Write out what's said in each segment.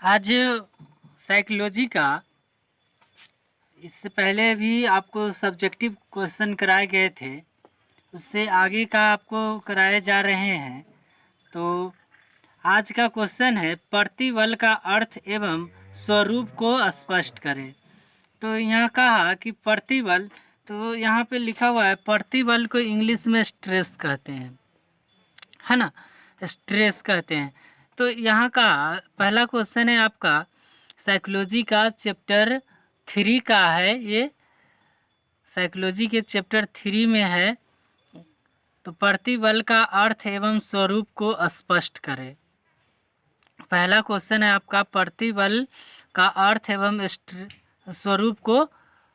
आज साइकोलॉजी का इससे पहले भी आपको सब्जेक्टिव क्वेश्चन कराए गए थे, उससे आगे का आपको कराए जा रहे हैं। तो आज का क्वेश्चन है प्रतिबल का अर्थ एवं स्वरूप को स्पष्ट करें। तो यहाँ कहा कि प्रतिबल, तो यहाँ पे लिखा हुआ है प्रतिबल को इंग्लिश में स्ट्रेस कहते हैं, है ना, स्ट्रेस कहते हैं। तो यहाँ का पहला क्वेश्चन है आपका साइकोलॉजी का चैप्टर 3 का है, ये साइकोलॉजी के चैप्टर 3 में है। तो प्रतिबल का अर्थ एवं स्वरूप को स्पष्ट करें। पहला क्वेश्चन है आपका प्रतिबल का अर्थ एवं स्वरूप को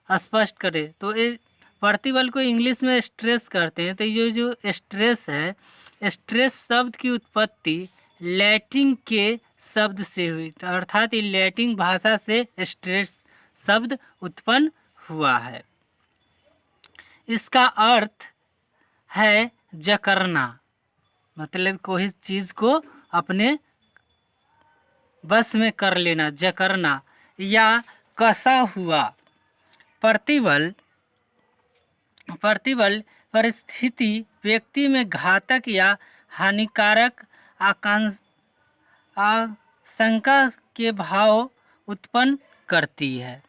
स्पष्ट करें। तो ये प्रतिबल को इंग्लिश में स्ट्रेस करते हैं। तो ये जो स्ट्रेस है, स्ट्रेस शब्द की उत्पत्ति लैटिन के शब्द से हुई, तो अर्थात ये लैटिन भाषा से स्ट्रेस शब्द उत्पन्न हुआ है। इसका अर्थ है जकड़ना, मतलब कोई चीज़ को अपने बस में कर लेना, जकड़ना या कसा हुआ। प्रतिबल परिस्थिति व्यक्ति में घातक या हानिकारक आशंका के भाव उत्पन्न करती है।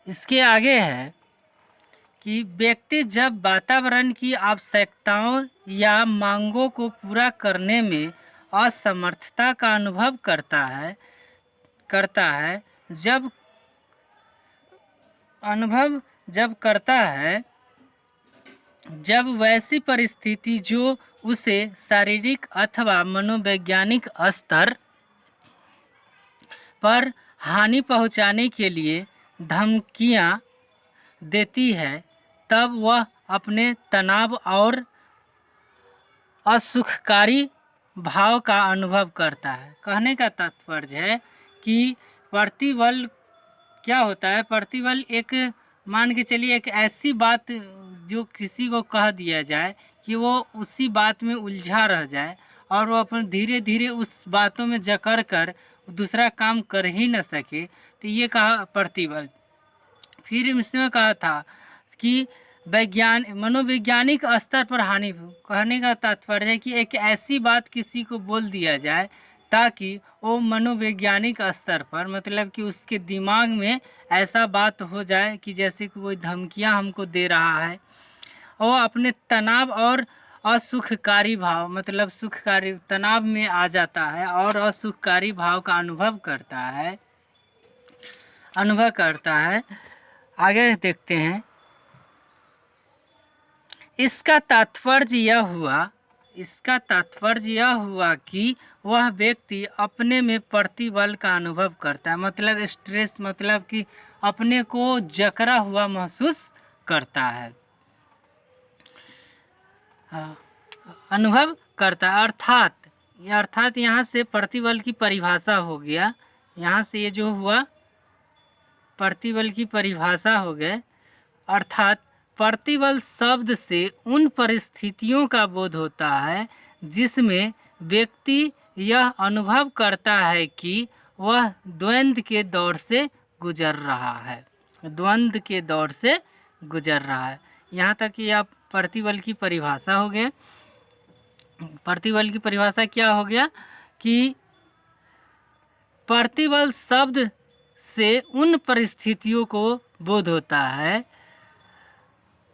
इसके आगे है कि व्यक्ति जब वातावरण की आवश्यकताओं या मांगों को पूरा करने में असमर्थता का अनुभव करता है, जब वैसी परिस्थिति जो उसे शारीरिक अथवा मनोवैज्ञानिक स्तर पर हानि पहुंचाने के लिए धमकियां देती है, तब वह अपने तनाव और असुखकारी भाव का अनुभव करता है। कहने का तात्पर्य है कि प्रतिबल क्या होता है। प्रतिबल एक, मान के चलिए, एक ऐसी बात जो किसी को कह दिया जाए कि वो उसी बात में उलझा रह जाए और वो अपन धीरे धीरे उस बातों में जकड़ कर दूसरा काम कर ही न सके, तो ये कहा प्रतिबल। फिर इसमें कहा था कि मनोवैज्ञानिक स्तर पर हानि। कहने का तात्पर्य है कि एक ऐसी बात किसी को बोल दिया जाए ताकि वो मनोवैज्ञानिक स्तर पर, मतलब कि उसके दिमाग में ऐसा बात हो जाए कि जैसे कि वो धमकियां हमको दे रहा है, और अपने तनाव और असुखकारी भाव, मतलब सुखकारी तनाव में आ जाता है और असुखकारी भाव का अनुभव करता है। आगे देखते हैं। इसका तात्पर्य यह हुआ कि वह व्यक्ति अपने में प्रतिबल का अनुभव करता है, मतलब स्ट्रेस, मतलब कि अपने को जकड़ा हुआ महसूस करता है, अनुभव करता है। अर्थात यहाँ से प्रतिबल की परिभाषा हो गया। यहाँ से ये जो हुआ प्रतिबल की परिभाषा हो गए। अर्थात प्रतिबल शब्द से उन परिस्थितियों का बोध होता है जिसमें व्यक्ति यह अनुभव करता है कि वह द्वंद्व के दौर से गुजर रहा है। यहाँ तक कि आप प्रतिबल की परिभाषा हो गया। प्रतिबल की परिभाषा क्या हो गया कि प्रतिबल शब्द से उन परिस्थितियों को बोध होता है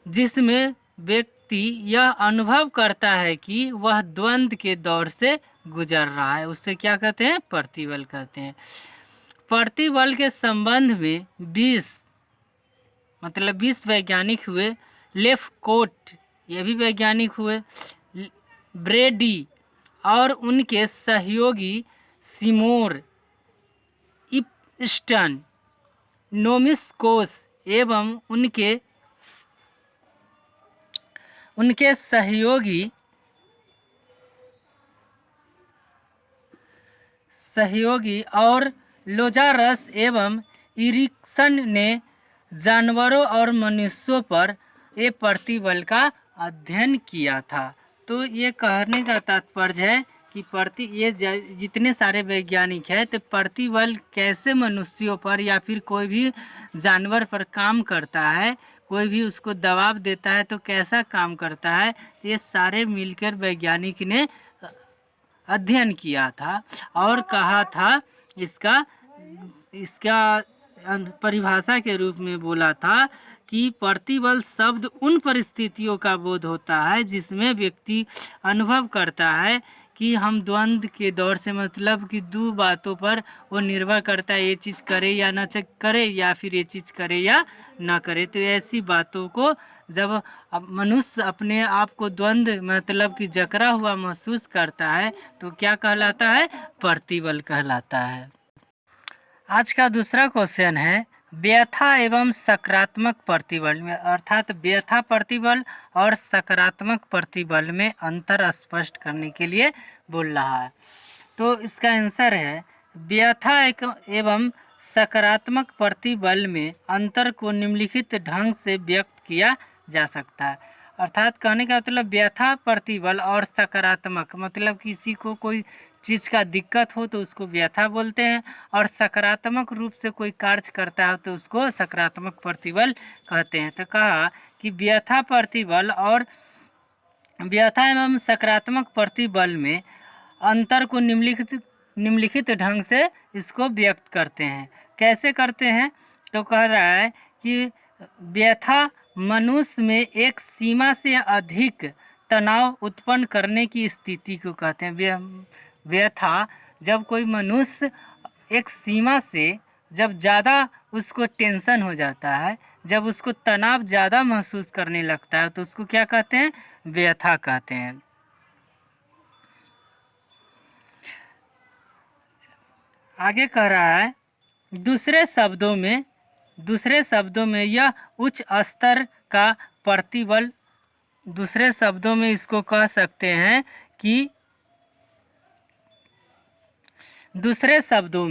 जिसमें व्यक्ति यह अनुभव करता है कि वह द्वंद्व के दौर से गुजर रहा है, उससे क्या कहते हैं, प्रतिबल कहते हैं। प्रतिबल के संबंध में 20 वैज्ञानिक हुए। लेफ्कोट, ये भी वैज्ञानिक हुए। ब्रेडी और उनके सहयोगी सिमोर, इप्स्टन, नोमिस्कोस एवं उनके सहयोगी और लोजारस एवं इरिक्सन ने जानवरों और मनुष्यों पर ये प्रतिबल का अध्ययन किया था। तो ये कहने का तात्पर्य है कि जितने सारे वैज्ञानिक हैं तो प्रतिबल कैसे मनुष्यों पर या फिर कोई भी जानवर पर काम करता है, कोई भी उसको दबाव देता है तो कैसा काम करता है, ये सारे मिलकर वैज्ञानिक ने अध्ययन किया था और कहा था। इसका इसका परिभाषा के रूप में बोला था कि प्रतिबल शब्द उन परिस्थितियों का बोध होता है जिसमें व्यक्ति अनुभव करता है कि हम द्वंद्व के दौर से, मतलब कि दो बातों पर वो निर्भर करता है, ये चीज़ करे या न करे या फिर ये चीज़ करे या न करे। तो ऐसी बातों को जब मनुष्य अपने आप को द्वंद्व, मतलब कि जकड़ा हुआ महसूस करता है तो क्या कहलाता है? प्रतिबल कहलाता है। आज का दूसरा क्वेश्चन है व्यथा एवं सकारात्मक प्रतिबल में, अर्थात व्यथा प्रतिबल और सकारात्मक प्रतिबल में अंतर स्पष्ट करने के लिए बोल रहा है। तो इसका आंसर है व्यथा एवं सकारात्मक प्रतिबल में अंतर को निम्नलिखित ढंग से व्यक्त किया जा सकता है। अर्थात कहने का मतलब व्यथा प्रतिबल और सकारात्मक, मतलब किसी को कोई चीज़ का दिक्कत हो तो उसको व्यथा बोलते हैं, और सकारात्मक रूप से कोई कार्य करता है तो उसको सकारात्मक प्रतिबल कहते हैं। तो कहा कि व्यथा प्रतिबल और व्यथा एवं सकारात्मक प्रतिबल में अंतर को निम्नलिखित ढंग से इसको व्यक्त करते हैं। कैसे करते हैं? तो कह रहा है कि व्यथा मनुष्य में एक सीमा से अधिक तनाव उत्पन्न करने की स्थिति को कहते हैं। व्यथा, जब कोई मनुष्य एक सीमा से जब ज़्यादा उसको टेंशन हो जाता है, जब उसको तनाव ज़्यादा महसूस करने लगता है तो उसको क्या कहते हैं? व्यथा कहते हैं। आगे कह रहा है दूसरे शब्दों में यह उच्च स्तर का प्रतिबल, दूसरे शब्दों में इसको कह सकते हैं कि दूसरे शब्दों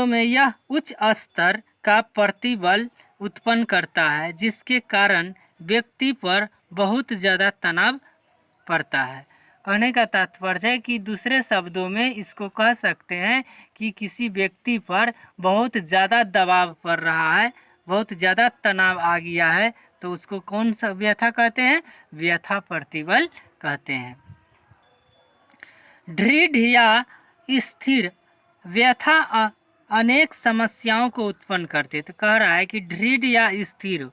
में यह उच्च स्तर का प्रतिबल उत्पन्न करता है जिसके कारण व्यक्ति पर बहुत ज़्यादा तनाव पड़ता है। कहने का तात्पर्य है कि दूसरे शब्दों में इसको कह सकते हैं कि किसी व्यक्ति पर बहुत ज़्यादा दबाव पड़ रहा है, बहुत ज़्यादा तनाव आ गया है, तो उसको कौन सा व्यथा कहते हैं? व्यथा प्रतिबल कहते हैं। दृढ़ या स्थिर व्यथा अनेक समस्याओं को उत्पन्न करते। तो कह रहा है कि दृढ़ या स्थिर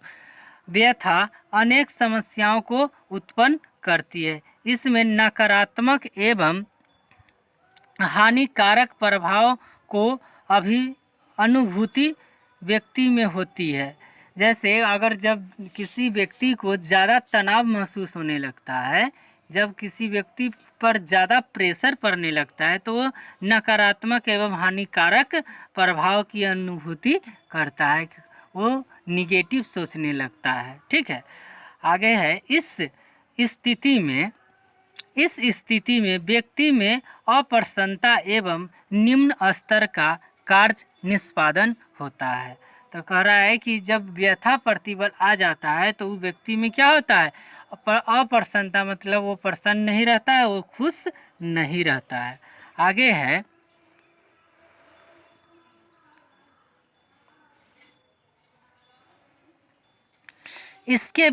व्यथा अनेक समस्याओं को उत्पन्न करती है। इसमें नकारात्मक एवं हानिकारक प्रभाव को अनुभूति व्यक्ति में होती है। जैसे अगर जब किसी व्यक्ति को ज़्यादा तनाव महसूस होने लगता है, जब किसी व्यक्ति पर ज़्यादा प्रेशर पड़ने लगता है तो वो नकारात्मक एवं हानिकारक प्रभाव की अनुभूति करता है, वो निगेटिव सोचने लगता है। ठीक है, आगे है इस स्थिति में व्यक्ति में अप्रसन्नता एवं निम्न स्तर का कार्य निष्पादन होता है। तो कह रहा है कि जब व्यथा प्रतिबल आ जाता है तो उस व्यक्ति में क्या होता है? अप्रसन्नता, मतलब वो प्रसन्न नहीं रहता है, वो खुश नहीं रहता है। आगे है इसके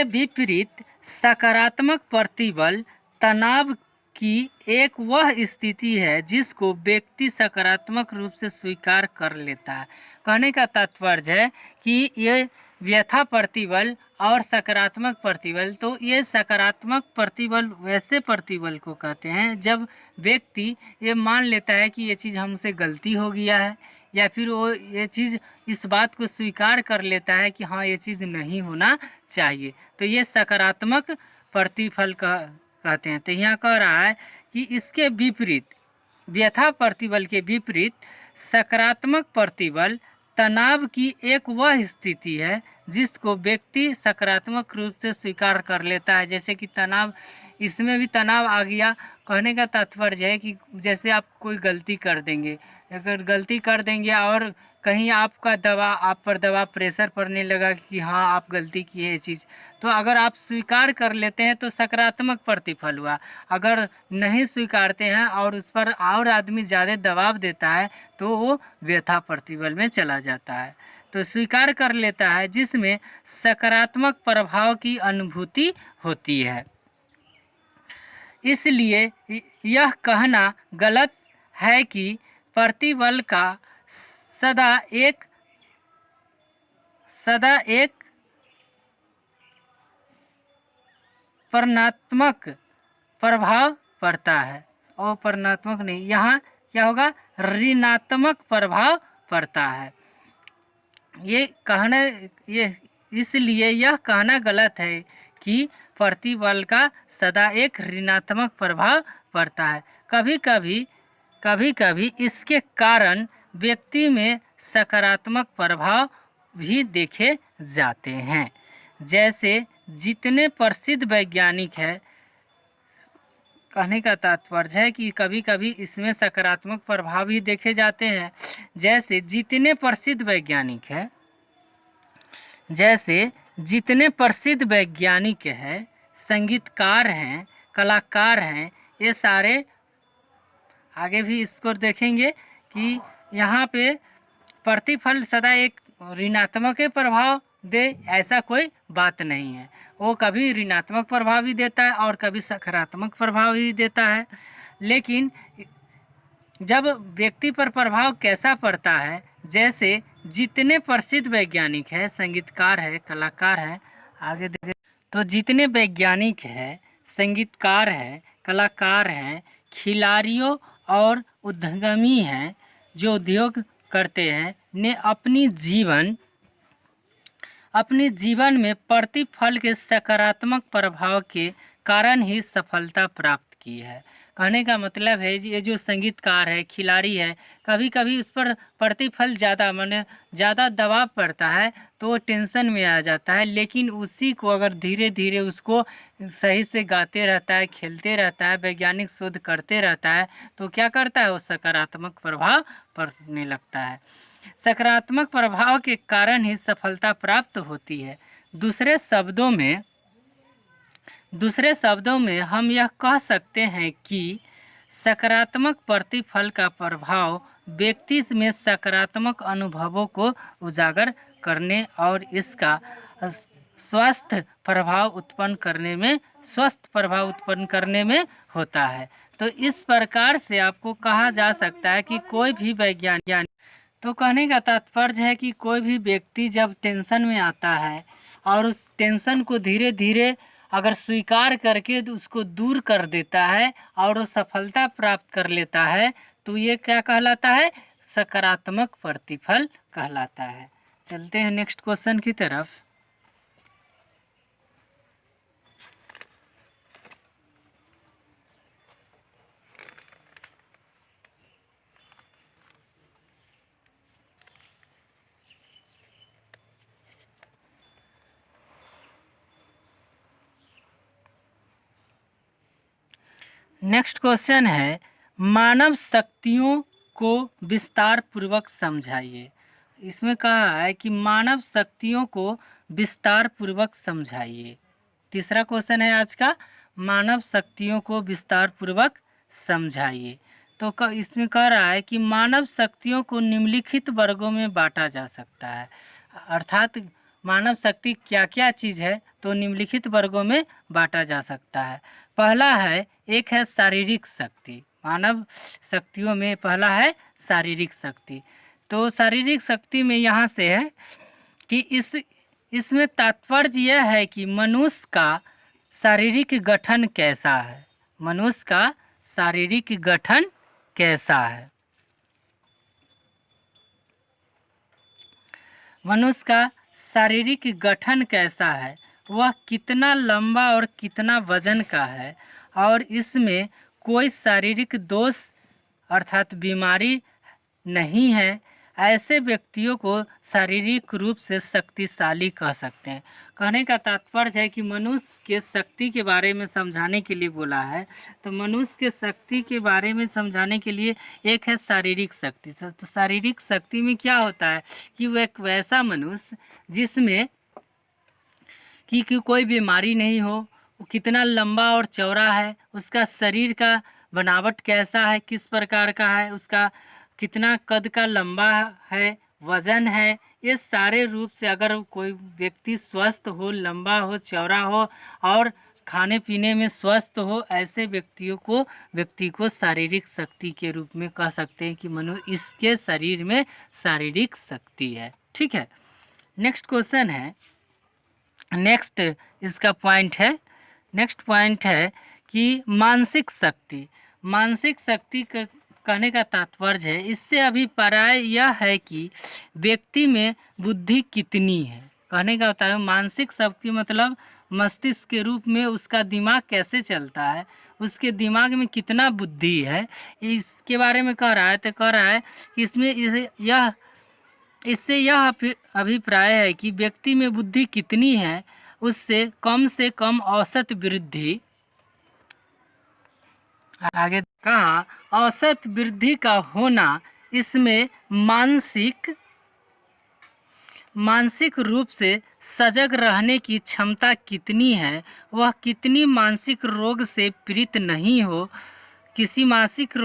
विपरीत सकारात्मक प्रतिबल तनाव की एक वह स्थिति है जिसको व्यक्ति सकारात्मक रूप से स्वीकार कर लेता है। कहने का तात्पर्य है कि ये व्यथा प्रतिबल और सकारात्मक प्रतिबल, तो ये सकारात्मक प्रतिबल वैसे प्रतिबल को कहते हैं जब व्यक्ति ये मान लेता है कि ये चीज़ हमसे गलती हो गया है, या फिर वो ये चीज़ इस बात को स्वीकार कर लेता है कि हाँ ये चीज़ नहीं होना चाहिए, तो ये सकारात्मक प्रतिफल कहते हैं। तो यहाँ कह रहा है कि इसके विपरीत, व्यथा प्रतिबल के विपरीत सकारात्मक प्रतिबल तनाव की एक वह स्थिति है जिसको व्यक्ति सकारात्मक रूप से स्वीकार कर लेता है। जैसे कि तनाव, इसमें भी तनाव आ गया। कहने का तात्पर्य है कि जैसे आप कोई गलती कर देंगे, अगर गलती कर देंगे और कहीं आपका आप पर दबाव प्रेशर पड़ने लगा कि हाँ आप गलती किए ये चीज़, तो अगर आप स्वीकार कर लेते हैं तो सकारात्मक प्रतिफल हुआ। अगर नहीं स्वीकारते हैं और उस पर और आदमी ज़्यादा दबाव देता है तो वो व्यथा प्रतिफल में चला जाता है। तो स्वीकार कर लेता है जिसमें सकारात्मक प्रभाव की अनुभूति होती है। इसलिए यह कहना गलत है कि प्रतिबल का सदा एक परिणात्मक प्रभाव पड़ता है, और परिणात्मक नहीं, यहाँ क्या होगा, ऋणात्मक प्रभाव पड़ता है। इसलिए यह कहना गलत है कि प्रतिबल का सदा एक ऋणात्मक प्रभाव पड़ता है। कभी कभी इसके कारण व्यक्ति में सकारात्मक प्रभाव भी देखे जाते हैं। जैसे जितने प्रसिद्ध वैज्ञानिक हैं, कहने का तात्पर्य है कि कभी कभी इसमें सकारात्मक प्रभाव भी देखे जाते हैं। जैसे जितने प्रसिद्ध वैज्ञानिक हैं, संगीतकार हैं, कलाकार हैं, ये सारे, आगे भी इसको देखेंगे कि यहाँ पे प्रतिफल सदा एक ऋणात्मक प्रभाव दे, ऐसा कोई बात नहीं है। वो कभी ऋणात्मक प्रभाव भी देता है और कभी सकारात्मक प्रभाव भी देता है। लेकिन जब व्यक्ति पर प्रभाव कैसा पड़ता है, जैसे जितने प्रसिद्ध वैज्ञानिक हैं, संगीतकार है, कलाकार है, आगे देखें तो जितने वैज्ञानिक हैं, संगीतकार हैं, कलाकार हैं, खिलाड़ियों और उद्यमी हैं, जो उद्योग करते हैं, ने अपनी जीवन में प्रतिफल के सकारात्मक प्रभाव के कारण ही सफलता प्राप्त की है। कहने का मतलब है ये जो संगीतकार है, खिलाड़ी है, कभी कभी उस पर प्रतिफल ज़्यादा दबाव पड़ता है तो वो टेंशन में आ जाता है। लेकिन उसी को अगर धीरे धीरे उसको सही से गाते रहता है, खेलते रहता है, वैज्ञानिक शोध करते रहता है, तो क्या करता है, वो सकारात्मक प्रभाव पड़ने लगता है। सकारात्मक प्रभाव के कारण ही सफलता प्राप्त होती है। दूसरे शब्दों में हम यह कह सकते हैं कि सकारात्मक प्रतिफल का प्रभाव व्यक्ति में सकारात्मक अनुभवों को उजागर करने और इसका स्वस्थ प्रभाव उत्पन्न करने में होता है। तो इस प्रकार से आपको कहा जा सकता है कि कोई भी वैज्ञानिक, तो कहने का तात्पर्य है कि कोई भी व्यक्ति जब टेंशन में आता है और उस टेंशन को धीरे धीरे अगर स्वीकार करके उसको दूर कर देता है और वो सफलता प्राप्त कर लेता है, तो ये क्या कहलाता है, सकारात्मक प्रतिफल कहलाता है। चलते हैं नेक्स्ट क्वेश्चन की तरफ। नेक्स्ट क्वेश्चन है, मानव शक्तियों को विस्तार पूर्वक समझाइए। इसमें कहा है कि मानव शक्तियों को विस्तार पूर्वक समझाइए। तीसरा क्वेश्चन है आज का, मानव शक्तियों को विस्तार पूर्वक समझाइए। तो इसमें कह रहा है कि मानव शक्तियों को निम्नलिखित वर्गों में बांटा जा सकता है। अर्थात मानव शक्ति क्या क्या चीज़ है, तो निम्नलिखित वर्गों में बांटा जा सकता है। पहला है, एक है शारीरिक शक्ति। मानव शक्तियों में पहला है शारीरिक शक्ति। तो शारीरिक शक्ति में यहाँ से है कि इसमें तात्पर्य यह है कि मनुष्य का शारीरिक गठन कैसा है, मनुष्य का शारीरिक गठन कैसा है, मनुष्य का शारीरिक गठन कैसा है, वह कितना लंबा और कितना वजन का है, और इसमें कोई शारीरिक दोष अर्थात बीमारी नहीं है, ऐसे व्यक्तियों को शारीरिक रूप से शक्तिशाली कह सकते हैं। कहने का तात्पर्य है कि मनुष्य के शक्ति के बारे में समझाने के लिए बोला है। तो मनुष्य के शक्ति के बारे में समझाने के लिए एक है शारीरिक शक्ति। तो शारीरिक शक्ति में क्या होता है कि वो एक वैसा मनुष्य जिसमें कि कोई बीमारी नहीं हो, वो कितना लंबा और चौड़ा है, उसका शरीर का बनावट कैसा है, किस प्रकार का है, उसका कितना कद का लंबा है, वजन है, ये सारे रूप से अगर कोई व्यक्ति स्वस्थ हो, लंबा हो, चौड़ा हो और खाने पीने में स्वस्थ हो, ऐसे व्यक्ति को शारीरिक शक्ति के रूप में कह सकते हैं कि मनुष्य इसके शरीर में शारीरिक शक्ति है। ठीक है, नेक्स्ट क्वेश्चन है, नेक्स्ट इसका पॉइंट है, नेक्स्ट पॉइंट है कि मानसिक शक्ति। मानसिक शक्ति का कहने का तात्पर्य है, इससे अभिप्राय यह है कि व्यक्ति में बुद्धि कितनी है। कहने का होता है मानसिक शक्ति मतलब मस्तिष्क के रूप में उसका दिमाग कैसे चलता है, उसके दिमाग में कितना बुद्धि है, इसके बारे में कह रहा है। तो कह रहा है कि इससे यह अभिप्राय है कि व्यक्ति में बुद्धि कितनी है, उससे से कम औसत वृद्धि, आगे कहा औसत वृद्धि का होना, इसमें मानसिक रूप से सजग रहने की क्षमता कितनी है, वह कितनी मानसिक रोग से पीड़ित नहीं हो, किसी मानसिक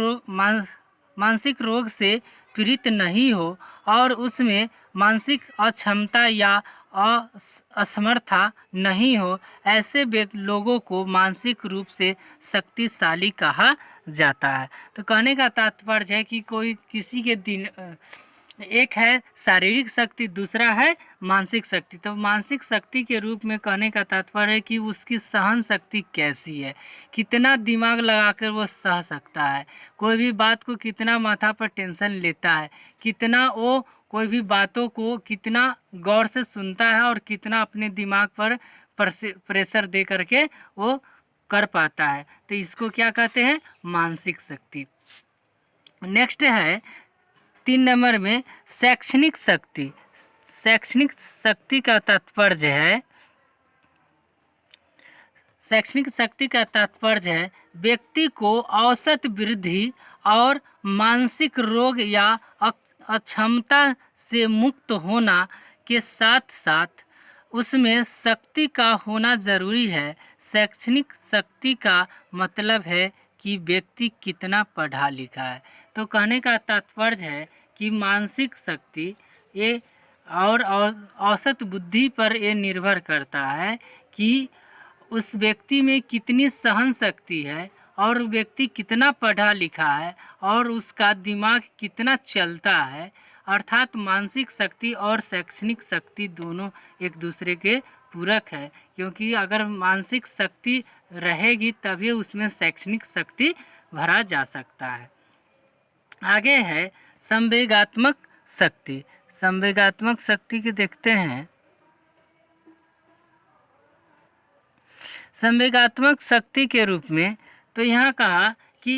रोग से पीड़ित नहीं हो और उसमें मानसिक अक्षमता या असमर्था नहीं हो, ऐसे लोगों को मानसिक रूप से शक्तिशाली कहा जाता है। तो कहने का तात्पर्य है कि कोई किसी के एक है शारीरिक शक्ति, दूसरा है मानसिक शक्ति। तो मानसिक शक्ति के रूप में कहने का तात्पर्य है कि उसकी सहन शक्ति कैसी है, कितना दिमाग लगाकर वो सह सकता है, कोई भी बात को कितना माथा पर टेंशन लेता है, कितना वो कोई भी बातों को कितना गौर से सुनता है और कितना अपने दिमाग पर प्रेशर दे करके वो कर पाता है। तो इसको क्या कहते हैं, मानसिक शक्ति। नेक्स्ट है 3 नंबर में शैक्षणिक शक्ति। शैक्षणिक शक्ति का तात्पर्य है, शैक्षणिक शक्ति का तात्पर्य है व्यक्ति को औसत वृद्धि और मानसिक रोग या अक्षमता से मुक्त होना के साथ साथ उसमें शक्ति का होना जरूरी है। शैक्षणिक शक्ति का मतलब है कि व्यक्ति कितना पढ़ा लिखा है। तो कहने का तात्पर्य है कि मानसिक शक्ति ये और औसत बुद्धि पर ये निर्भर करता है कि उस व्यक्ति में कितनी सहन शक्ति है और व्यक्ति कितना पढ़ा लिखा है और उसका दिमाग कितना चलता है। अर्थात मानसिक शक्ति और शैक्षणिक शक्ति दोनों एक दूसरे के पूरक है, क्योंकि अगर मानसिक शक्ति रहेगी तभी उसमें शैक्षणिक शक्ति भरा जा सकता है। आगे है संवेगात्मक शक्ति। संवेगात्मक शक्ति के देखते हैं। संवेगात्मक शक्ति के रूप में तो यहाँ कहा कि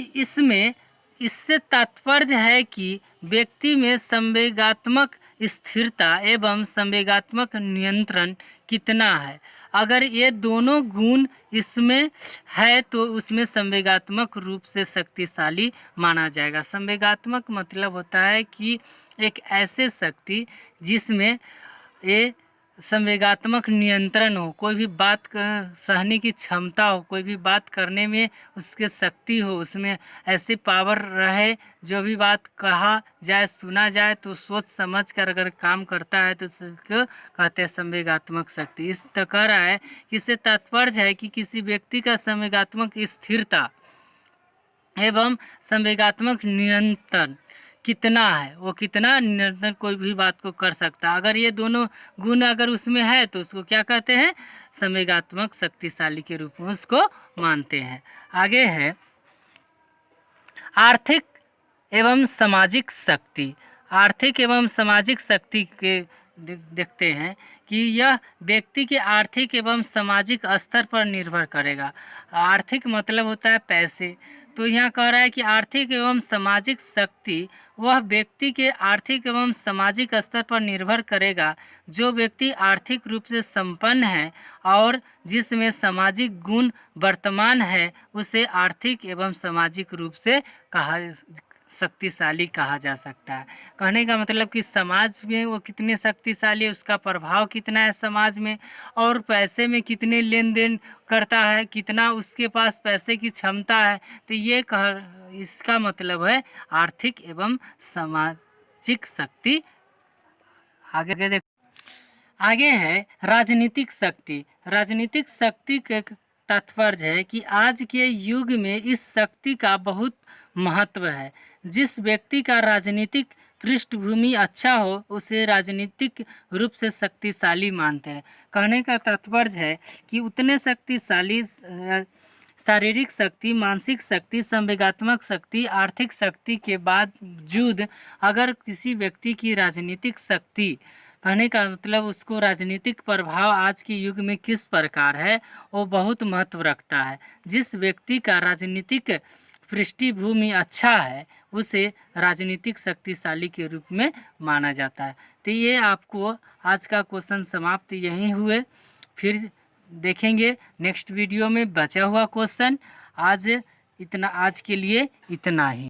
इससे तात्पर्य है कि व्यक्ति में संवेगात्मक स्थिरता एवं संवेगात्मक नियंत्रण कितना है। अगर ये दोनों गुण इसमें है तो उसमें संवेगात्मक रूप से शक्तिशाली माना जाएगा। संवेगात्मक मतलब होता है कि एक ऐसे शक्ति जिसमें ये संवेगात्मक नियंत्रण हो, कोई भी बात सहने की क्षमता हो, कोई भी बात करने में उसके शक्ति हो, उसमें ऐसी पावर रहे जो भी बात कहा जाए सुना जाए तो सोच समझ कर अगर काम करता है तो उसको कहते हैं संवेगात्मक शक्ति। इस तो कह रहा है कि इससे तात्पर्य है कि किसी व्यक्ति का संवेगात्मक स्थिरता एवं संवेगात्मक नियंत्रण कितना है, वो कितना निरंतर कोई भी बात को कर सकता है। अगर ये दोनों गुण अगर उसमें है तो उसको क्या कहते हैं, संवेगात्मक शक्तिशाली के रूप में उसको मानते हैं। आगे है आर्थिक एवं सामाजिक शक्ति। आर्थिक एवं सामाजिक शक्ति के देखते हैं कि यह व्यक्ति के आर्थिक एवं सामाजिक स्तर पर निर्भर करेगा। आर्थिक मतलब होता है पैसे, तो यहाँ कह रहा है कि आर्थिक एवं सामाजिक शक्ति वह व्यक्ति के आर्थिक एवं सामाजिक स्तर पर निर्भर करेगा। जो व्यक्ति आर्थिक रूप से संपन्न है और जिसमें सामाजिक गुण वर्तमान है उसे आर्थिक एवं सामाजिक रूप से शक्तिशाली कहा जा सकता है। कहने का मतलब कि समाज में वो कितने शक्तिशाली है, उसका प्रभाव कितना है समाज में, और पैसे में कितने लेन देन करता है, कितना उसके पास पैसे की क्षमता है। तो ये इसका मतलब है आर्थिक एवं सामाजिक शक्ति। आगे देखो, आगे है राजनीतिक शक्ति। राजनीतिक शक्ति के तात्पर्य है कि आज के युग में इस शक्ति का बहुत महत्व है। जिस व्यक्ति का राजनीतिक पृष्ठभूमि अच्छा हो उसे राजनीतिक रूप से शक्तिशाली मानते हैं। कहने का तात्पर्य है कि उतने शक्तिशाली शारीरिक शक्ति, मानसिक शक्ति, संवेगात्मक शक्ति, आर्थिक शक्ति के बावजूद अगर किसी व्यक्ति की राजनीतिक शक्ति, कहने का मतलब उसको राजनीतिक प्रभाव आज के युग में किस प्रकार है वो बहुत महत्व रखता है। जिस व्यक्ति का राजनीतिक पृष्ठभूमि अच्छा है उसे राजनीतिक शक्तिशाली के रूप में माना जाता है। तो ये आपको आज का क्वेश्चन समाप्त यहीं हुए, फिर देखेंगे नेक्स्ट वीडियो में बचा हुआ क्वेश्चन। आज के लिए इतना ही।